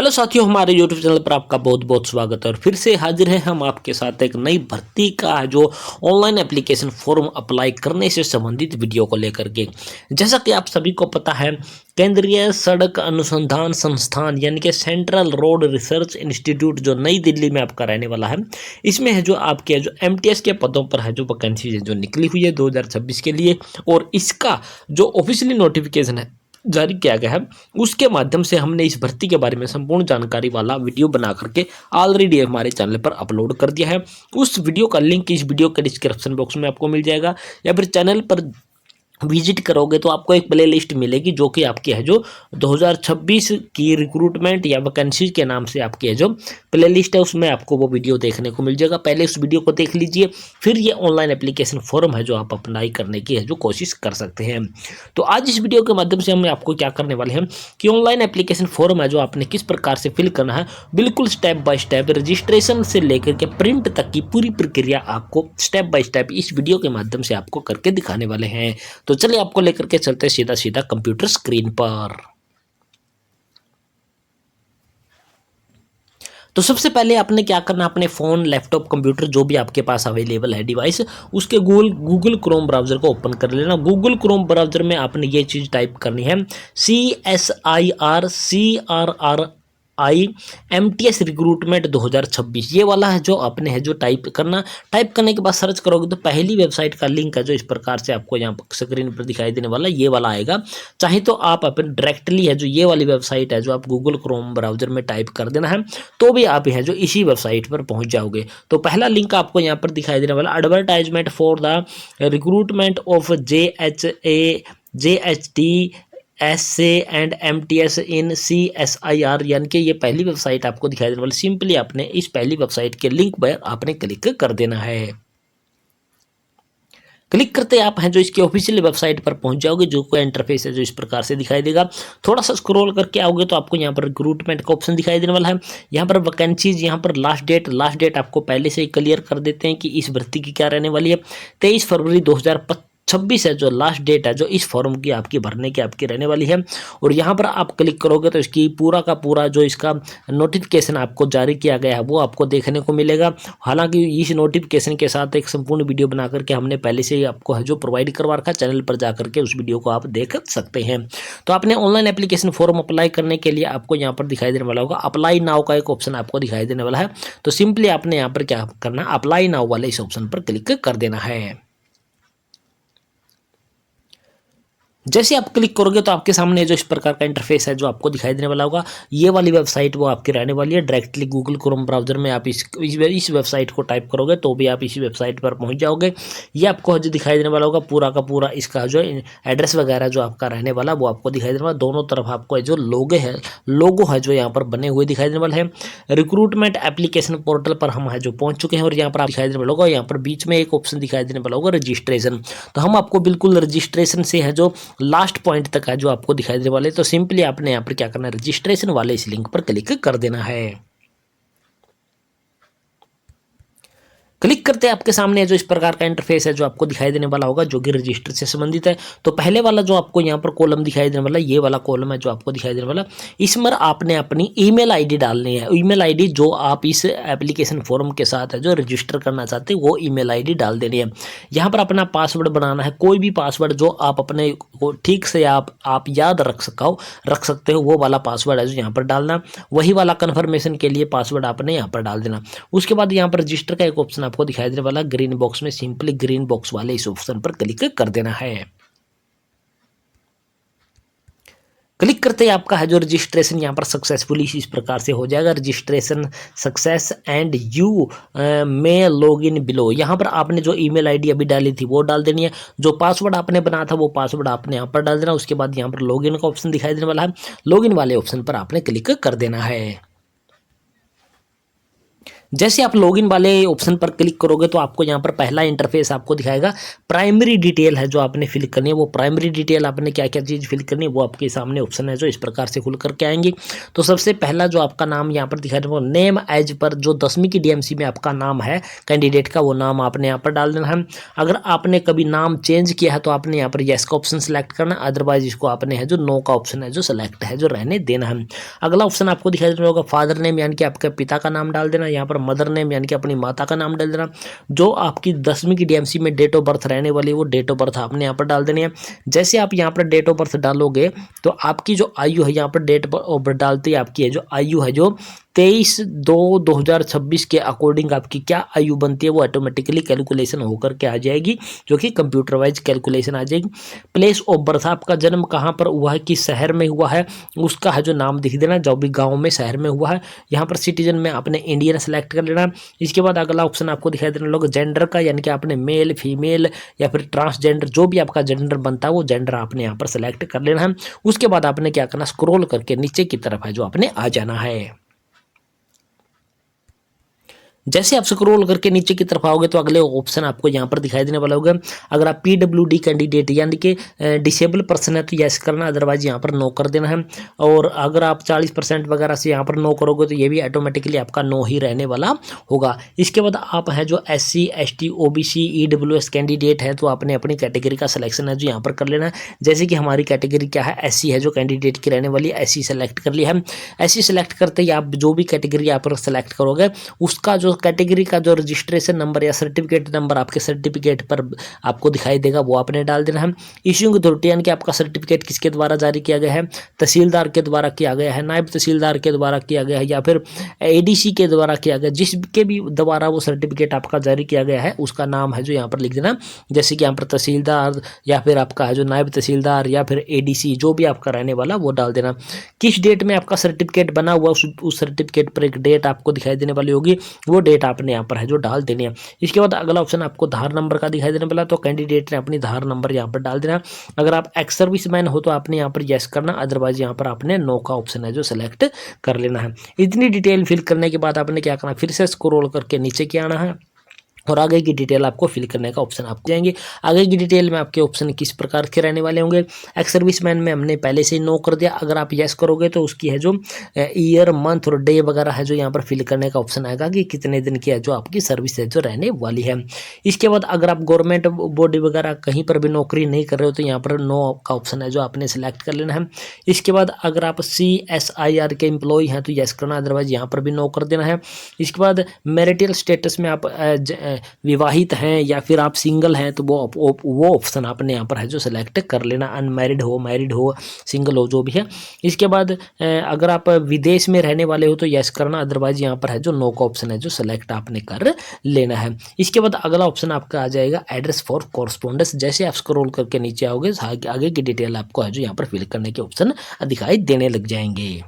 Hello साथियों, हमारे YouTube channel पर आपका बहुत बहुत स्वागत है। और फिर से हाजिर है हम आपके साथ एक नई भर्ती का जो ऑनलाइन एप्लीकेशन फॉर्म अप्लाई करने से संबंधित वीडियो को लेकर के। जैसा कि आप सभी को पता है, केंद्रीय सड़क अनुसंधान संस्थान यानी कि सेंट्रल रोड रिसर्च इंस्टीट्यूट जो नई दिल्ली में आपका रहने वाला है, इसमें है जो आपके जो MTS के पदों पर है जो वैकेंसी है जो निकली हुई है 2026 के लिए। और इसका जो ऑफिशियली नोटिफिकेशन है जारी किया गया है, उसके माध्यम से हमने इस भर्ती के बारे में संपूर्ण जानकारी वाला वीडियो बना करके ऑलरेडी हमारे चैनल पर अपलोड कर दिया है। उस वीडियो का लिंक इस वीडियो के डिस्क्रिप्शन बॉक्स में आपको मिल जाएगा, या फिर चैनल पर विजिट करोगे तो आपको एक प्ले लिस्ट मिलेगी जो कि आपकी है जो 2026 की रिक्रूटमेंट या वैकेंसी के नाम से आपकी है जो प्ले लिस्ट है, उसमें आपको वो वीडियो देखने को मिल जाएगा। पहले उस वीडियो को देख लीजिए, फिर ये ऑनलाइन एप्लीकेशन फॉर्म है जो आप अप्लाई करने की है जो कोशिश कर सकते हैं। तो आज इस वीडियो के माध्यम से हम आपको क्या करने वाले हैं कि ऑनलाइन एप्लीकेशन फॉर्म है जो आपने किस प्रकार से फिल करना है, बिल्कुल स्टेप बाय स्टेप रजिस्ट्रेशन से लेकर के प्रिंट तक की पूरी प्रक्रिया आपको स्टेप बाय स्टेप इस वीडियो के माध्यम से आपको करके दिखाने वाले हैं। तो चलिए आपको लेकर के चलते सीधा सीधा कंप्यूटर स्क्रीन पर। तो सबसे पहले आपने क्या करना, अपने फ़ोन, लैपटॉप, कंप्यूटर जो भी आपके पास अवेलेबल है डिवाइस, उसके गूगल क्रोम ब्राउज़र को ओपन कर लेना। गूगल क्रोम ब्राउज़र में आपने ये चीज़ टाइप करनी है, CSIRCRRIMTS रिक्रूटमेंट 2026, ये वाला है जो आपने है जो टाइप करना। टाइप करने के बाद सर्च करोगे तो पहली वेबसाइट का लिंक है जो इस प्रकार से आपको यहाँ पर स्क्रीन पर दिखाई देने वाला ये वाला आएगा। चाहे तो आप अपने डायरेक्टली है जो ये वाली वेबसाइट है जो आप गूगल क्रोम ब्राउज़र में टाइप कर देना है, तो भी आप है जो इसी वेबसाइट पर पहुंच जाओगे। तो पहला लिंक आपको यहाँ पर दिखाई देने वाला, advertisement for the recruitment of JHT SA and MTS in CSIR, यानी कि ये पहली वेबसाइट आपको दिखाई देने वाली। सिंपली आपने इस पहली वेबसाइट के लिंक पर आपने क्लिक कर देना है। क्लिक करते आप हैं जो इसकी ऑफिशियल वेबसाइट पर पहुंच जाओगे, जो कोई इंटरफेस है जो इस प्रकार से दिखाई देगा। थोड़ा सा स्क्रॉल करके आओगे तो आपको यहाँ पर रिक्रूटमेंट का ऑप्शन दिखाई देने वाला है। यहाँ पर वैकेंसीज, यहाँ पर लास्ट डेट आपको पहले से ही क्लियर कर देते हैं कि इस भर्ती की क्या रहने वाली है। 23 फरवरी 2026 है जो लास्ट डेट है जो इस फॉर्म की आपकी भरने की आपकी रहने वाली है। और यहाँ पर आप क्लिक करोगे तो इसकी पूरा का पूरा जो इसका नोटिफिकेशन आपको जारी किया गया है वो आपको देखने को मिलेगा। हालांकि इस नोटिफिकेशन के साथ एक संपूर्ण वीडियो बना करके हमने पहले से ही आपको है जो प्रोवाइड करवा रखा है, चैनल पर जा करके उस वीडियो को आप देख सकते हैं। तो आपने ऑनलाइन एप्लीकेशन फॉर्म अप्लाई करने के लिए आपको यहाँ पर दिखाई देने वाला होगा अप्लाई नाउ का एक ऑप्शन आपको दिखाई देने वाला है। तो सिंपली आपने यहाँ पर क्या करना, अप्लाई नाउ वाले इस ऑप्शन पर क्लिक कर देना है। जैसे आप क्लिक करोगे तो आपके सामने जो इस प्रकार का इंटरफेस है जो आपको दिखाई देने वाला होगा, ये वाली वेबसाइट वो आपकी रहने वाली है। डायरेक्टली गूगल क्रोम ब्राउज़र में आप इस वेबसाइट को टाइप करोगे तो भी आप इसी वेबसाइट पर पहुंच जाओगे। ये आपको जो दिखाई देने वाला होगा पूरा का पूरा इसका जो एड्रेस वगैरह जो आपका रहने वाला वो आपको दिखाई देने वाला। दोनों तरफ आपको जो लोगो है जो यहाँ पर बने हुए दिखाई देने वाले हैं। रिक्रूटमेंट एप्लीकेशन पोर्टल पर हम है जो पहुँच चुके हैं, और यहाँ पर आप दिखाई देने वाला होगा, यहाँ पर बीच में एक ऑप्शन दिखाई देने वाला होगा रजिस्ट्रेशन। तो हम आपको बिल्कुल रजिस्ट्रेशन से है जो लास्ट पॉइंट तक है जो आपको दिखाई देने वाले। तो सिंपली आपने यहाँ पर क्या करना है, रजिस्ट्रेशन वाले इस लिंक पर क्लिक कर देना है। क्लिक करते हैं आपके सामने जो इस प्रकार का इंटरफेस है जो आपको दिखाई देने वाला होगा, जो कि रजिस्टर से संबंधित है। तो पहले वाला जो आपको यहाँ पर कॉलम दिखाई देने वाला, ये वाला कॉलम है जो आपको दिखाई देने वाला, इसमें आपने अपनी ईमेल आईडी डालनी है। ईमेल आईडी जो आप इस एप्लीकेशन फॉर्म के साथ है जो रजिस्टर करना चाहते हैं वो ईमेल आईडी डाल देनी है। यहाँ पर अपना पासवर्ड बनाना है, कोई भी पासवर्ड जो आप अपने को ठीक से आप याद रख सकते हो वो वाला पासवर्ड है जो यहाँ पर डालना। वही वाला कन्फर्मेशन के लिए पासवर्ड आपने यहाँ पर डाल देना। उसके बाद यहाँ पर रजिस्टर का एक ऑप्शन आपको दिखाई देने वाला ग्रीन बॉक्स में, सिंपली ग्रीन बॉक्स वाले इस ऑप्शन पर क्लिक कर देना है। क्लिक करते ही आपका है जो रजिस्ट्रेशन यहाँ पर सक्सेसफुली इस प्रकार से हो जाएगा। Registration success and you may log in below. यहाँ पर आपने जो ईमेल आईडी अभी डाली थी वो डाल देनी है, जो पासवर्ड आपने बनाया था वो पासवर्ड आपने यहाँ पर डाल देना। उसके बाद यहाँ पर लॉग इन का ऑप्शन दिखाई देने वाला है, लॉग इन वाले ऑप्शन पर आपने क्लिक कर देना है। जैसे आप लॉगिन वाले ऑप्शन पर क्लिक करोगे तो आपको यहाँ पर पहला इंटरफेस आपको दिखाएगा। प्राइमरी डिटेल है जो आपने फिल करनी है, वो प्राइमरी डिटेल आपने क्या क्या चीज़ फिल करनी है वो आपके सामने ऑप्शन है जो इस प्रकार से खुल करके आएंगी। तो सबसे पहला जो आपका नाम यहाँ पर दिखाई देगा, नेम एज पर जो 10वीं की डीएमसी में आपका नाम है कैंडिडेट का, वो नाम आपने यहाँ पर डाल देना है। अगर आपने कभी नाम चेंज किया है तो आपने यहाँ पर येस का ऑप्शन सेलेक्ट करना, अदरवाइज इसको आपने है जो नो का ऑप्शन है जो सेलेक्ट है जो रहने देना है। अगला ऑप्शन आपको दिखाई देना होगा फादर नेम, यानी कि आपके पिता का नाम डाल देना। यहाँ पर मदर नेम यानी कि अपनी माता का नाम डाल देना। जो आपकी 10वीं की डीएमसी में डेट ऑफ बर्थ रहने वाली है वो डेट ऑफ बर्थ आपने यहाँ पर डाल देनी है। जैसे आप यहाँ पर डेट ऑफ बर्थ डालोगे तो आपकी जो आयु है, यहाँ पर डेट ऑफ बर्थ डालते ही आपकी है जो आयु है जो 23/2/2026 के अकॉर्डिंग आपकी क्या आयु बनती है वो ऑटोमेटिकली कैलकुलेशन होकर के आ जाएगी, जो कि कंप्यूटर वाइज कैलकुलेशन आ जाएगी। प्लेस ऑफ बर्थ, आपका जन्म कहाँ पर हुआ है, किस शहर में हुआ है, उसका है जो नाम लिख देना, जो भी गांव में शहर में हुआ है। यहाँ पर सिटीजन में आपने इंडियन सेलेक्ट कर लेना। इसके बाद अगला ऑप्शन आपको दिखाई देना लोग जेंडर का, यानी कि आपने मेल फीमेल या फिर ट्रांसजेंडर जो भी आपका जेंडर बनता है वो जेंडर आपने यहाँ पर सेलेक्ट कर लेना है। उसके बाद आपने क्या करना, स्क्रॉल करके नीचे की तरफ है जो आपने आ जाना है। जैसे आप स्क्रॉल करके नीचे की तरफ आओगे तो अगले ऑप्शन आपको यहाँ पर दिखाई देने वाला होगा। अगर आप पीडब्ल्यूडी कैंडिडेट यानी कि डिसेबल पर्सन है तो यस करना, अदरवाइज यहाँ पर नो कर देना है। और अगर आप 40% वगैरह से यहाँ पर नो करोगे तो ये भी ऑटोमेटिकली आपका नो ही रहने वाला होगा। इसके बाद आप है जो SC ST OBC EWS candidate है तो आपने अपनी कैटेगरी का सिलेक्शन है जो यहाँ पर कर लेना है। जैसे कि हमारी कैटेगरी क्या है, SC है जो कैंडिडेट की रहने वाली है, SC सेलेक्ट कर लिया है। SC सेलेक्ट करते ही आप जो भी कैटेगरी यहाँ पर सेलेक्ट करोगे उसका जो कैटेगरी का जो रजिस्ट्रेशन नंबर या सर्टिफिकेट नंबर आपके सर्टिफिकेट पर आपको दिखाई देगा वो आपने डाल देना है। इश्यूइंग अथॉरिटी यानी कि आपका सर्टिफिकेट किसके द्वारा जारी किया गया है, तहसीलदार के द्वारा किया गया है, नायब तहसीलदार के द्वारा किया गया है या फिर ADC के द्वारा किया गया, जिसके भी द्वारा वो सर्टिफिकेट आपका जारी किया गया है उसका नाम है जो यहाँ पर लिख देना। जैसे कि यहाँ पर तहसीलदार या फिर आपका है जो नायब तहसीलदार या फिर ADC जो भी आपका रहने वाला वो डाल देना। किस डेट में आपका सर्टिफिकेट बना हुआ उस सर्टिफिकेट पर एक डेट आपको दिखाई देने वाली होगी, वो डेट आपने यहाँ पर है जो डाल देनी है। इसके बाद अगला ऑप्शन आपको आधार नंबर का दिखाई देने वाला, तो कैंडिडेट ने अपनी आधार नंबर यहाँ पर डाल देना। अगर आप एक्स सर्विसमैन हो तो आपने यहाँ पर यस करना, अदरवाइज यहाँ पर आपने नो का ऑप्शन है जो सेलेक्ट कर लेना है। इतनी डिटेल फिल करने के बाद आपने क्या करना, फिर से स्क्रॉल करके नीचे क्या आना है और आगे की डिटेल आपको फिल करने का ऑप्शन आपको जाएंगे। आगे की डिटेल में आपके ऑप्शन किस प्रकार के रहने वाले होंगे। एक्स सर्विसमैन में हमने पहले से ही नो कर दिया, अगर आप यस करोगे तो उसकी है जो ईयर मंथ और डे वगैरह है जो यहाँ पर फिल करने का ऑप्शन आएगा कि कितने दिन की है जो आपकी सर्विस है जो रहने वाली है। इसके बाद अगर आप गवर्नमेंट बॉडी वगैरह कहीं पर भी नौकरी नहीं कर रहे हो तो यहाँ पर नो का ऑप्शन है जो आपने सेलेक्ट कर लेना है। इसके बाद अगर आप CSIR के एम्प्लॉय हैं तो यस करना, अदरवाइज यहाँ पर भी नो कर देना है। इसके बाद मैरिटल स्टेटस में आप विवाहित हैं या फिर आप सिंगल हैं तो वो ऑप्शन आपने यहाँ पर है जो सेलेक्ट कर लेना, अनमैरिड हो मैरिड हो सिंगल हो जो भी है। इसके बाद अगर आप विदेश में रहने वाले हो तो यस करना, अदरवाइज यहाँ पर है जो नो का ऑप्शन है जो सेलेक्ट आपने कर लेना है। इसके बाद अगला ऑप्शन आपका आ जाएगा एड्रेस फॉर कॉरस्पॉन्डेंस। जैसे आप स्क्रॉल करके नीचे आओगे आगे की डिटेल आपको है जो यहाँ पर फिल करने के ऑप्शन दिखाई देने लग जाएंगे।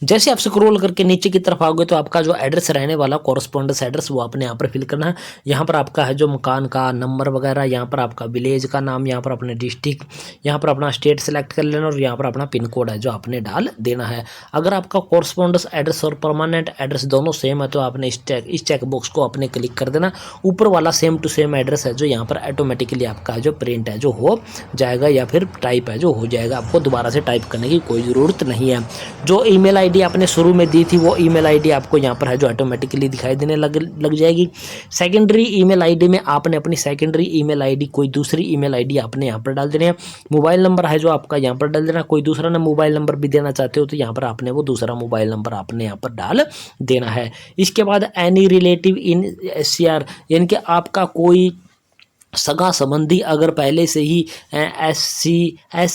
जैसे आप स्क्रॉल करके नीचे की तरफ आओगे तो आपका जो एड्रेस रहने वाला कॉरस्पॉन्डेंस एड्रेस वो आपने यहाँ पर फिल करना है। यहाँ पर आपका है जो मकान का नंबर वगैरह, यहाँ पर आपका विलेज का नाम, यहाँ पर अपने डिस्ट्रिक्ट, यहाँ पर अपना स्टेट सेलेक्ट कर लेना और यहाँ पर अपना पिन कोड है जो आपने डाल देना है। अगर आपका कॉरस्पॉन्डेंस एड्रेस और परमानेंट एड्रेस दोनों सेम है तो आपने इस चेक बॉक्स को अपने क्लिक कर देना। ऊपर वाला सेम टू सेम एड्रेस है जो यहाँ पर ऑटोमेटिकली आपका जो प्रिंट है जो हो जाएगा या फिर टाइप है जो हो जाएगा, आपको दोबारा से टाइप करने की कोई ज़रूरत नहीं है। जो ईमेल आईडी आपने शुरू में दी थी वो ईमेल आईडी आपको यहाँ पर है जो ऑटोमेटिकली दिखाई देने लग जाएगी। सेकेंडरी ईमेल आईडी में आपने अपनी सेकेंडरी ईमेल आईडी कोई दूसरी ईमेल आईडी आपने यहाँ पर डाल देनी है। मोबाइल नंबर है जो आपका यहाँ पर डाल देना, कोई दूसरा ना मोबाइल नंबर भी देना चाहते हो तो यहाँ पर आपने वो दूसरा मोबाइल नंबर आपने यहाँ पर डाल देना है। इसके बाद एनी रिलेटिव इन SCR यानी कि आपका कोई सगा संबंधी अगर पहले से ही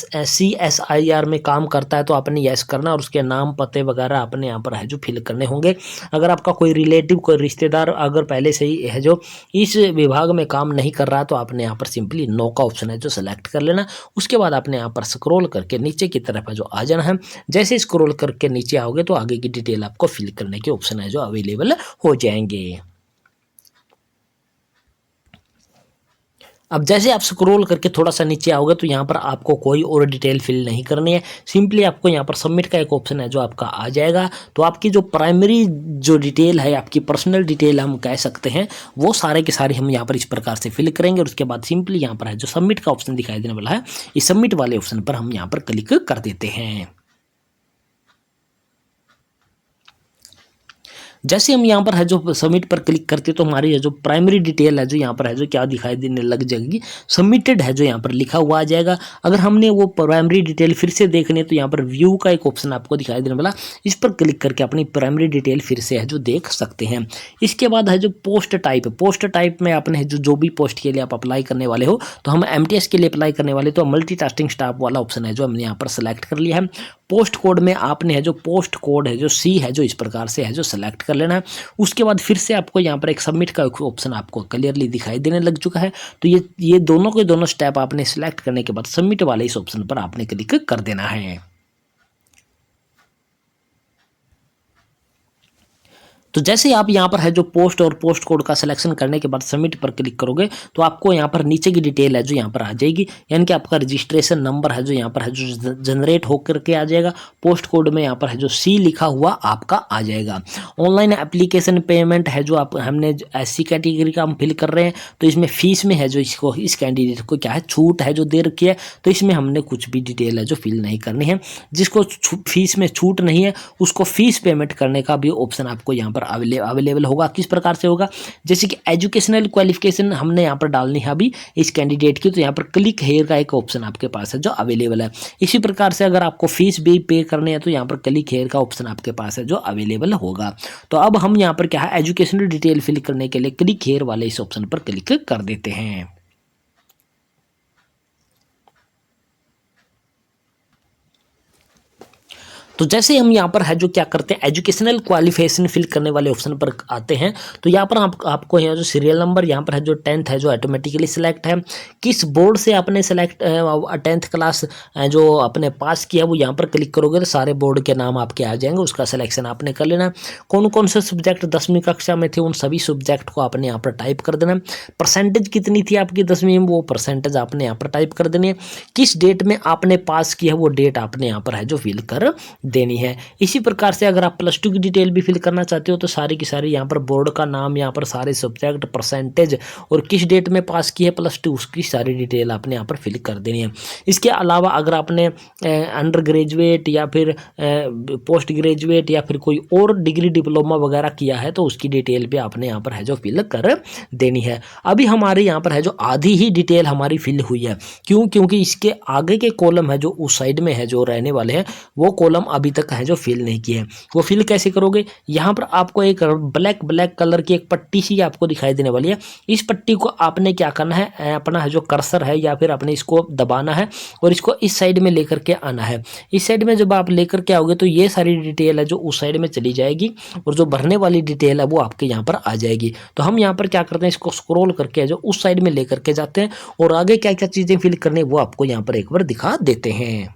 CSIR में काम करता है तो आपने यस करना और उसके नाम पते वगैरह आपने यहाँ पर है जो फिल करने होंगे। अगर आपका कोई रिलेटिव कोई रिश्तेदार अगर पहले से ही है जो इस विभाग में काम नहीं कर रहा तो आपने यहाँ पर सिंपली नो का ऑप्शन है जो सेलेक्ट कर लेना। उसके बाद आपने यहाँ पर स्क्रॉल करके नीचे की तरफ है जो आ जाना है। जैसे स्क्रॉल करके नीचे आओगे तो आगे की डिटेल आपको फिल करने के ऑप्शन है जो अवेलेबल हो जाएंगे। अब जैसे आप स्क्रॉल करके थोड़ा सा नीचे आओगे तो यहाँ पर आपको कोई और डिटेल फिल नहीं करनी है, सिंपली आपको यहाँ पर सबमिट का एक ऑप्शन है जो आपका आ जाएगा। तो आपकी जो प्राइमरी जो डिटेल है, आपकी पर्सनल डिटेल हम कह सकते हैं, वो सारे के सारे हम यहाँ पर इस प्रकार से फिल करेंगे और उसके बाद सिंपली यहाँ पर है जो सबमिट का ऑप्शन दिखाई देने वाला है, इस सबमिट वाले ऑप्शन पर हम यहाँ पर क्लिक कर देते हैं। जैसे हम यहाँ पर है जो सबमिट पर क्लिक करते हैं तो हमारी है जो प्राइमरी डिटेल है जो यहाँ पर है जो क्या दिखाई देने लग जाएगी, सबमिटेड है जो यहाँ पर लिखा हुआ आ जाएगा। अगर हमने वो प्राइमरी डिटेल फिर से देखनी है तो यहाँ पर व्यू का एक ऑप्शन आपको दिखाई देने वाला, इस पर क्लिक करके अपनी प्राइमरी डिटेल फिर से है जो देख सकते हैं। इसके बाद है जो पोस्ट टाइप में आपने जो भी पोस्ट के लिए आप अप्लाई करने वाले हो, तो हम MTS के लिए अप्लाई करने वाले तो मल्टीटास्किंग स्टाफ वाला ऑप्शन है जो हमने यहाँ पर सेलेक्ट कर लिया है। पोस्ट कोड में आपने है जो पोस्ट कोड है जो C है जो इस प्रकार से है जो सेलेक्ट कर लेना है। उसके बाद फिर से आपको यहाँ पर एक सबमिट का ऑप्शन आपको क्लियरली दिखाई देने लग चुका है। तो ये दोनों के दोनों स्टेप आपने सिलेक्ट करने के बाद सबमिट वाले इस ऑप्शन पर आपने क्लिक कर देना है। तो जैसे आप यहाँ पर है जो पोस्ट और पोस्ट कोड का सिलेक्शन करने के बाद सबमिट पर क्लिक करोगे तो आपको यहाँ पर नीचे की डिटेल है जो यहाँ पर आ जाएगी, यानी कि आपका रजिस्ट्रेशन नंबर है जो यहाँ पर है जो जनरेट होकर के आ जाएगा। पोस्ट कोड में यहाँ पर है जो C लिखा हुआ आपका आ जाएगा। ऑनलाइन एप्लीकेशन पेमेंट है जो आप हमने SC कैटेगरी का हम फिल कर रहे हैं, तो इसमें फीस में है जो इसको इस कैंडिडेट को क्या है छूट है जो दे रखी है, तो इसमें हमने कुछ भी डिटेल है जो फिल नहीं करनी है। जिसको फीस में छूट नहीं है उसको फीस पेमेंट करने का भी ऑप्शन आपको यहाँ पर अवेलेबल होगा। किस प्रकार से होगा, जैसे कि एजुकेशनल क्वालिफिकेशन हमने यहाँ पर डालनी है अभी इस कैंडिडेट की, तो यहाँ पर क्लिक हेयर का एक ऑप्शन आपके पास है जो अवेलेबल है। इसी प्रकार से अगर आपको फीस भी पे करनी है तो यहाँ पर क्लिक हेयर का ऑप्शन आपके पास है जो अवेलेबल होगा। तो अब हम यहाँ पर क्या है एजुकेशनल डिटेल फिल करने के लिए क्लिक हेयर वाले इस ऑप्शन पर क्लिक कर देते हैं। तो जैसे हम यहाँ पर है जो क्या करते हैं एजुकेशनल क्वालिफिकेशन फिल करने वाले ऑप्शन पर आते हैं, तो यहाँ पर आपको यहाँ जो सीरियल नंबर यहाँ पर है जो 10th है जो ऑटोमेटिकली सिलेक्ट है। किस बोर्ड से आपने सेलेक्ट 10th क्लास जो आपने पास किया वो यहाँ पर क्लिक करोगे तो सारे बोर्ड के नाम आपके आ जाएंगे, उसका सिलेक्शन आपने कर लेना। कौन कौन से सब्जेक्ट 10वीं कक्षा में थे उन सभी सब्जेक्ट को आपने यहाँ पर टाइप कर देना। परसेंटेज कितनी थी आपकी 10वीं में वो परसेंटेज आपने यहाँ पर टाइप कर देनी है। किस डेट में आपने पास किया वो डेट आपने यहाँ पर है जो फिल कर देनी है। इसी प्रकार से अगर आप +2 की डिटेल भी फिल करना चाहते हो तो सारी की सारी यहाँ पर बोर्ड का नाम, यहाँ पर सारे सब्जेक्ट, परसेंटेज और किस डेट में पास की है +2 उसकी सारी डिटेल आपने यहाँ पर फिल कर देनी है। इसके अलावा अगर आपने अंडर ग्रेजुएट या फिर पोस्ट ग्रेजुएट या फिर कोई और डिग्री डिप्लोमा वगैरह किया है तो उसकी डिटेल भी आपने यहाँ पर है जो फिल कर देनी है। अभी हमारे यहाँ पर है जो आधी ही डिटेल हमारी फिल हुई है, क्योंकि इसके आगे के कॉलम है जो उस साइड में है जो रहने वाले हैं वो कॉलम अभी तक है जो फिल नहीं किए हैं। वो फिल कैसे करोगे, यहाँ पर आपको एक ब्लैक कलर की एक पट्टी सी आपको दिखाई देने वाली है। इस पट्टी को आपने क्या करना है, अपना है जो कर्सर है या फिर अपने इसको दबाना है और इसको इस साइड में लेकर के आना है। इस साइड में जब आप लेकर के आओगे तो ये सारी डिटेल है जो उस साइड में चली जाएगी और जो भरने वाली डिटेल है वो आपके यहाँ पर आ जाएगी। तो हम यहाँ पर क्या करते हैं इसको स्क्रॉल करके जो उस साइड में लेकर के जाते हैं और आगे क्या क्या चीज़ें फिल करनी वो आपको यहाँ पर एक बार दिखा देते हैं।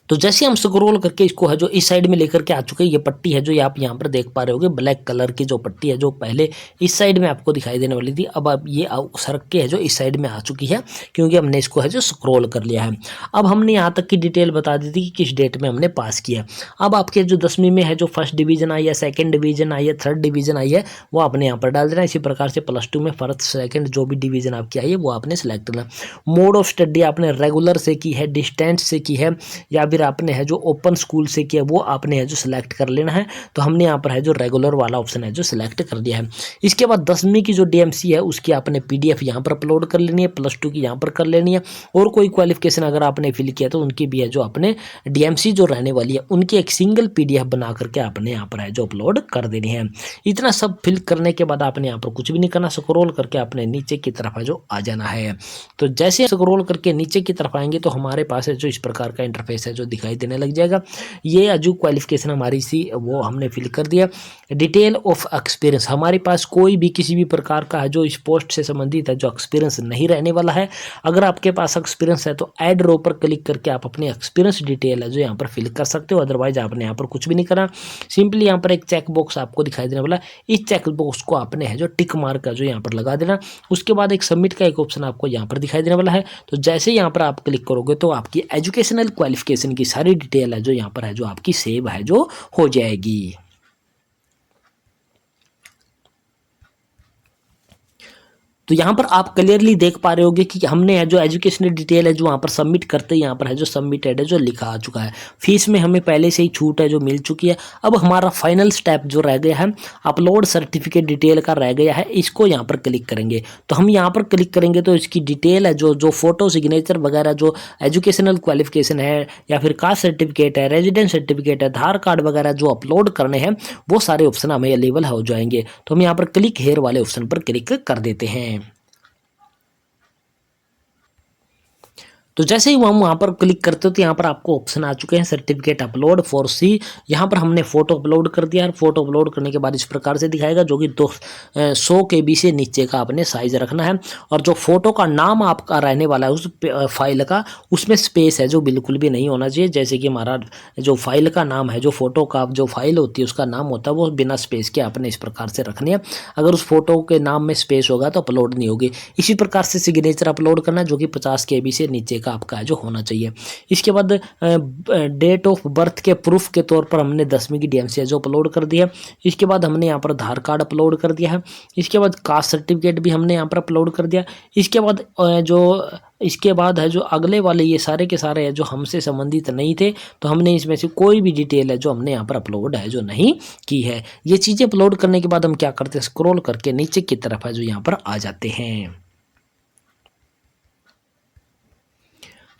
तो जैसे हम स्क्रॉल करके इसको है जो इस साइड में लेकर के आ चुके हैं, ये पट्टी है जो आप यहाँ पर देख पा रहे होगे ब्लैक कलर की जो पट्टी है जो पहले इस साइड में आपको दिखाई देने वाली थी, अब ये सरक के है जो इस साइड में आ चुकी है क्योंकि हमने इसको है जो स्क्रॉल कर लिया है। अब हमने यहाँ तक की डिटेल बता दी थी कि किस डेट में हमने पास किया। अब आपके जो 10वीं में है जो फर्स्ट डिवीजन आई है, सेकेंड डिवीजन आई है, थर्ड डिवीजन आई है वो आपने यहाँ पर डाल देना। इसी प्रकार से +2 में फर्स्ट सेकेंड जो भी डिवीजन आपकी आई है वो आपने सेलेक्ट करना। मोड ऑफ स्टडी आपने रेगुलर से की है, डिस्टेंस से की है या फिर आपने है जो ओपन स्कूल से किया वो आपने है जो सिलेक्ट कर लेना है। तो हमने यहाँ पर है जो रेगुलर वाला ऑप्शन है जो सिलेक्ट कर दिया है। इसके बाद 10वीं की जो DMC है उसकी आपने PDF यहाँ पर अपलोड कर लेनी है, +2 की यहाँ पर कर लेनी है और कोई क्वालिफिकेशन अगर आपने फिल किया तो उनकी भी है जो आपने DMC जो रहने वाली है उनकी एक सिंगल PDF बना करके आपने यहाँ पर है जो अपलोड कर देनी है। इतना सब फिल करने के बाद आपने यहाँ पर कुछ भी नहीं करना, स्क्रॉल करके आपने नीचे की तरफ है जो आ जाना है। तो जैसे स्क्रॉल करके नीचे की तरफ आएंगे तो हमारे पास है जो इस प्रकार का इंटरफेस है जो जो दिखाई देने लग जाएगा। ये जो क्वालिफिकेशन हमारी सी वो हमने फिल कर दिया। डिटेल ऑफ एक्सपीरियंस, हमारे पास कोई भी किसी भी प्रकार का है जो इस पोस्ट से संबंधित है जो एक्सपीरियंस नहीं रहने वाला है। अगर आपके पास एक्सपीरियंस है तो ऐड रो पर क्लिक करके आप अपनी एक्सपीरियंस डिटेल है जो यहाँ पर फिल कर सकते हो, अदरवाइज आपने यहाँ पर कुछ भी नहीं करना। सिंपली यहाँ पर एक चेक बॉक्स आपको दिखाई देने वाला, इस चेक बॉक्स को आपने है जो टिक मार्क है जो यहाँ पर लगा देना। उसके बाद एक सबमिट का एक ऑप्शन आपको यहाँ पर दिखाई देने वाला है। तो जैसे यहाँ पर आप क्लिक करोगे तो आपकी एजुकेशनल क्वालिफिकेशन की सारी डिटेल है जो यहाँ पर है जो आपकी सेव है जो हो जाएगी। तो यहाँ पर आप क्लियरली देख पा रहे होगे कि हमने जो एजुकेशनल डिटेल है जो वहाँ पर सबमिट करते यहाँ पर है जो सबमिटेड है जो लिखा आ चुका है। फीस में हमें पहले से ही छूट है जो मिल चुकी है। अब हमारा फाइनल स्टेप जो रह गया है अपलोड सर्टिफिकेट डिटेल का रह गया है, इसको यहाँ पर क्लिक करेंगे। तो हम यहाँ पर क्लिक करेंगे तो इसकी डिटेल है जो फोटो सिग्नेचर वगैरह जो एजुकेशनल क्वालिफिकेशन है या फिर कास्ट सर्टिफिकेट है, रेजिडेंस सर्टिफिकेट है, आधार कार्ड वगैरह जो अपलोड करने हैं वो सारे ऑप्शन हमें अवेलेबल हो जाएंगे। तो हम यहाँ पर क्लिक हेयर वाले ऑप्शन पर क्लिक कर देते हैं। तो जैसे ही हम वहाँ पर क्लिक करते हो तो यहाँ पर आपको ऑप्शन आ चुके हैं सर्टिफिकेट अपलोड फॉर सी। यहाँ पर हमने फोटो अपलोड कर दिया। फोटो अपलोड करने के बाद इस प्रकार से दिखाएगा जो कि 100 KB से नीचे का आपने साइज रखना है। और जो फोटो का नाम आपका रहने वाला है उस फाइल का, उसमें स्पेस है जो बिल्कुल भी नहीं होना चाहिए। जैसे कि हमारा जो फाइल का नाम है, जो फोटो का जो फाइल होती है उसका नाम होता है, वो बिना स्पेस के आपने इस प्रकार से रखनी है। अगर उस फोटो के नाम में स्पेस होगा तो अपलोड नहीं होगी। इसी प्रकार से सिग्नेचर अपलोड करना जो कि 50 KB से नीचे का आपका जो होना चाहिए। इसके बाद डेट ऑफ बर्थ के प्रूफ के तौर पर हमने 10वीं की DMC जो अपलोड कर दिया। इसके बाद हमने यहाँ पर आधार कार्ड अपलोड कर दिया है। इसके बाद कास्ट सर्टिफिकेट भी हमने यहाँ पर अपलोड कर दिया। इसके बाद है जो अगले वाले ये सारे के सारे है जो हमसे संबंधित नहीं थे, तो हमने इसमें से कोई भी डिटेल है जो हमने यहाँ पर अपलोड है जो नहीं की है। ये चीज़ें अपलोड करने के बाद हम क्या करते हैं, स्क्रॉल करके नीचे की तरफ है जो यहाँ पर आ जाते हैं।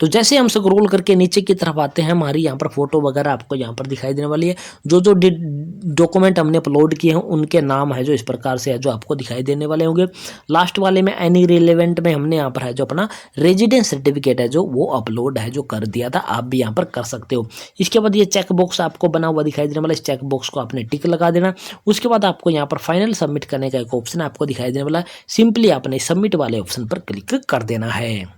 तो जैसे हम स्क्रॉल करके नीचे की तरफ आते हैं, हमारी यहाँ पर फोटो वगैरह आपको यहाँ पर दिखाई देने वाली है। जो डॉक्यूमेंट हमने अपलोड किए हैं उनके नाम है जो इस प्रकार से है जो आपको दिखाई देने वाले होंगे। लास्ट वाले में एनी रिलेवेंट में हमने यहाँ पर है जो अपना रेजिडेंस सर्टिफिकेट है जो वो अपलोड है जो कर दिया था, आप भी यहाँ पर कर सकते हो। इसके बाद ये चेक बॉक्स आपको बना हुआ दिखाई देने वाला, इस चेक बॉक्स को आपने टिक लगा देना। उसके बाद आपको यहाँ पर फाइनल सबमिट करने का एक ऑप्शन आपको दिखाई देने वाला है। सिंपली आपने सबमिट वाले ऑप्शन पर क्लिक कर देना है।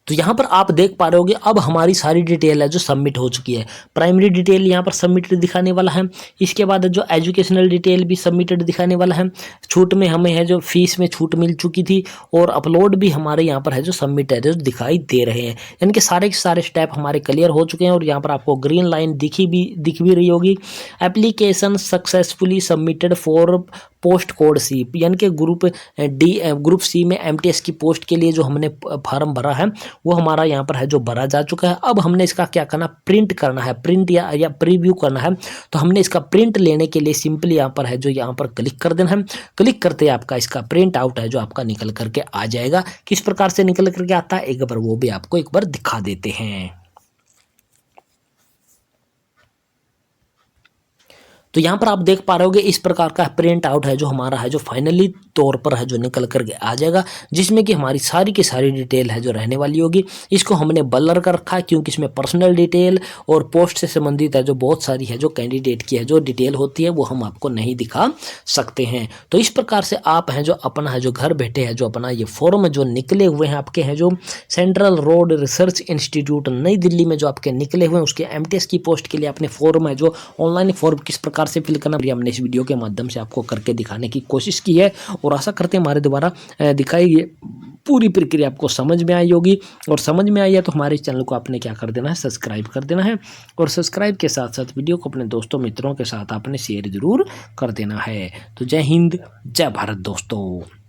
तो यहाँ पर आप देख पा रहे होगे अब हमारी सारी डिटेल है जो सबमिट हो चुकी है। प्राइमरी डिटेल यहाँ पर सबमिटेड दिखाने वाला है। इसके बाद जो एजुकेशनल डिटेल भी सबमिटेड दिखाने वाला है। छूट में हमें है जो फीस में छूट मिल चुकी थी और अपलोड भी हमारे यहाँ पर है जो सबमिटेड है जो दिखाई दे रहे हैं। यानी कि सारे के सारे स्टेप हमारे क्लियर हो चुके हैं और यहाँ पर आपको ग्रीन लाइन दिख भी रही होगी। Application successfully submitted for post code C, यानी कि ग्रुप सी में MTS की पोस्ट के लिए जो हमने फॉर्म भरा है वो हमारा यहाँ पर है जो भरा जा चुका है। अब हमने इसका क्या करना, प्रिंट करना है, प्रिंट या प्रीव्यू करना है। तो हमने इसका प्रिंट लेने के लिए सिंपली यहाँ पर है जो यहाँ पर क्लिक कर देना है। क्लिक करते आपका इसका प्रिंट आउट है जो आपका निकल करके आ जाएगा। किस प्रकार से निकल करके आता है एक बार वो भी आपको एक बार दिखा देते हैं। तो यहाँ पर आप देख पा रहे होगे इस प्रकार का प्रिंट आउट है जो हमारा है जो फाइनली तौर पर है जो निकल करके आ जाएगा, जिसमें कि हमारी सारी की सारी डिटेल है जो रहने वाली होगी। इसको हमने ब्लर कर रखा है क्योंकि इसमें पर्सनल डिटेल और पोस्ट से संबंधित है जो बहुत सारी है जो कैंडिडेट की है जो डिटेल होती है वो हम आपको नहीं दिखा सकते हैं। तो इस प्रकार से आप हैं जो अपना है जो घर बैठे है जो अपना ये फॉर्म जो निकले हुए हैं आपके हैं जो सेंट्रल रोड रिसर्च इंस्टीट्यूट नई दिल्ली में जो आपके निकले हुए हैं उसके MTS की पोस्ट के लिए अपने फॉर्म है जो ऑनलाइन फॉर्म किस प्रकार से फिल करना हमने इस वीडियो के माध्यम से आपको करके दिखाने की कोशिश की है और आशा करते हैं हमारे द्वारा दिखाई गई पूरी प्रक्रिया आपको समझ में आई होगी। और समझ में आई है तो हमारे चैनल को आपने क्या कर देना है, सब्सक्राइब कर देना है और सब्सक्राइब के साथ साथ वीडियो को अपने दोस्तों मित्रों के साथ आपने शेयर जरूर कर देना है। तो जय हिंद, जय भारत दोस्तों।